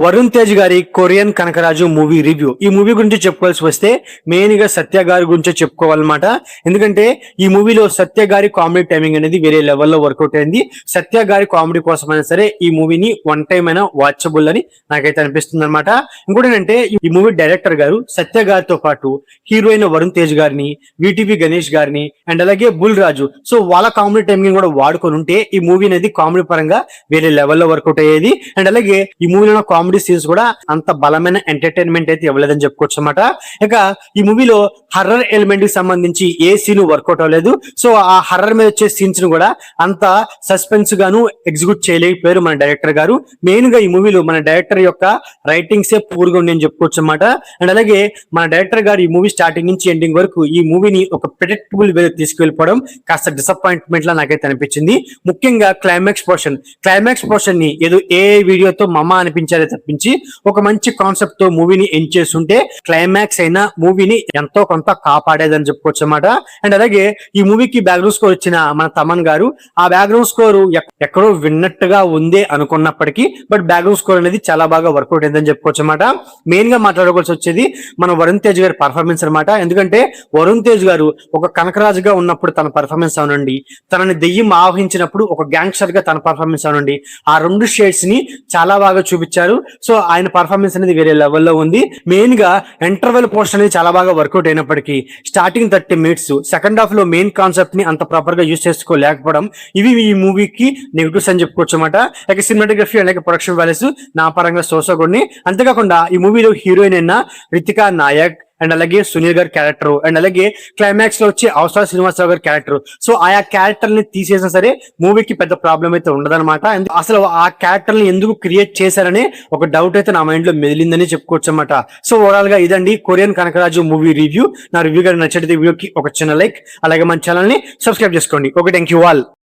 వరుణ్ తేజ్ గారి Korean Kanakaraju movie review. ఈ movie గురించి చెప్పుకోవాల్సి వస్తే మెయిన్ గా సత్య గారి గురించే చెప్పుకోవాలన్నమాట. ఎందుకంటే ఈ మూవీలో సత్య గారి కామెడీ టైమింగ్ అనేది వేరే లెవెల్లో వర్కౌట్ అయింది. సత్య గారి కామెడీ కోసమైనా సరే ఈ మూవీని వన్ టైం అయినా వాచబుల్ అని నాకైతే అనిపిస్తుంది అనమాట. ఇంకోటి ఏంటంటే ఈ మూవీ డైరెక్టర్ గారు సత్య గారితో పాటు హీరోయిన్ వరుణ్ తేజ్ గారిని, విటిపి గణేష్ గారిని అండ్ అలాగే బుల్ రాజు, సో వాళ్ళ కామెడీ టైమింగ్ కూడా వాడుకొని ఉంటే ఈ మూవీ అనేది కామెడీ పరంగా వేరే లెవెల్లో వర్కౌట్ అయ్యేది. అండ్ అలాగే ఈ మూవీలో కామెడీ సీన్స్ కూడా అంత బలమైన ఎంటర్టైన్మెంట్ అయితే ఇవ్వలేదని చెప్పుకోవచ్చు అనమాట. ఇక ఈ మూవీలో హర్రర్ ఎలిమెంట్ కి సంబంధించి ఏ సీన్ వర్కౌట్ అవ్వలేదు. సో ఆ హర్రర్ మీద వచ్చే సీన్స్ ను కూడా అంత సస్పెన్స్ గాను ఎగ్జిక్యూట్ చేయలేకపోయారు మన డైరెక్టర్ గారు. మెయిన్ గా ఈ మూవీలో మన డైరెక్టర్ యొక్క రైటింగ్స్ ఏ పూర్గా ఉంది అని చెప్పుకోవచ్చు అనమాట. అండ్ అలాగే మన డైరెక్టర్ గారు ఈ మూవీ స్టార్టింగ్ నుంచి ఎండింగ్ వరకు ఈ మూవీని ఒక ప్రెడిక్టబుల్ వే తీసుకెళ్లిపోవడం కాస్త డిసప్పాయింట్మెంట్ లా నాకైతే అనిపించింది. ముఖ్యంగా క్లైమాక్స్ పోర్షన్ ని ఏదో ఏ వీడియోతో మమ్మ అనిపించారే తప్పించి ఒక మంచి కాన్సెప్ట్ తో మూవీని ఎండ్ చేస్తుంటే క్లైమాక్స్ అయినా మూవీని ఎంతో కొంత కాపాడేదని చెప్పుకోవచ్చు అన్నమాట. అండ్ అలాగే ఈ మూవీకి బ్యాక్గ్రౌండ్ స్కోర్ వచ్చిన మన తమన్ గారు, ఆ బ్యాక్గ్రౌండ్ స్కోర్ ఎక్కడో విన్నట్టుగా ఉంది అనుకున్నప్పటికీ బట్ బ్యాక్గ్రౌండ్ స్కోర్ అనేది చాలా బాగా వర్కౌట్ అయిందని చెప్పుకోవచ్చు అన్నమాట. మెయిన్ గా మాట్లాడుకోవాల్సి వచ్చేది మన వరుణ్ తేజ్ గారి పర్ఫార్మెన్స్ అనమాట. ఎందుకంటే వరుణ్ తేజ్ గారు ఒక కనకరాజుగా ఉన్నప్పుడు తన పర్ఫార్మెన్స్ అవనండి, తనని దెయ్యం ఆవహించినప్పుడు ఒక గ్యాంగ్స్టర్ గా తన పర్ఫార్మెన్స్ అవనండి, ఆ రెండు షేడ్స్ ని చాలా బాగా చూపించారు. సో ఆయన పర్ఫార్మెన్స్ అనేది వేరే లెవెల్లో ఉంది. మెయిన్ గా ఇంటర్వెల్ పోర్షన్ అనేది చాలా బాగా వర్కౌట్ అయినప్పటికీ స్టార్టింగ్ 30 minutes సెకండ్ హాఫ్ లో మెయిన్ కాన్సెప్ట్ ని అంత ప్రాపర్ గా యూజ్ చేసుకోలేకపోవడం ఇవి ఈ మూవీకి నెగిటివ్స్ అని చెప్పుకోవచ్చు అనమాట. లైక్ సినిమాటోగ్రఫీ అలాగే ప్రొడక్షన్ వాల్యూస్ నా పరంగా సోసగొని. అంతేకాకుండా ఈ మూవీలో హీరోయిన్ అయిన రితికా నాయక్ అండ్ అలాగే సునీల్ గారి క్యారెక్టర్ అండ్ అలాగే క్లైమాక్స్ లో వచ్చి అవసర శ్రీనివాసరావు గారి క్యారెక్టర్, సో ఆయా క్యారెక్టర్ ని తీసేసినా సరే మూవీకి పెద్ద ప్రాబ్లం అయితే ఉండదన్నమాట. అసలు ఆ క్యారెక్టర్ ని ఎందుకు క్రియేట్ చేశారనే ఒక డౌట్ అయితే నా మైండ్ లో మెదిలిందని చెప్పుకోవచ్చు అనమాట. సో ఓవరాల్ గా ఇదండి కొరియన్ కనకరాజు మూవీ రివ్యూ. నా రివ్యూ గారికి నచ్చితే వీడియోకి ఒక చిన్న లైక్, అలాగే మన ఛానల్ ని సబ్స్క్రైబ్ చేసుకోండి. Okay, thank you all.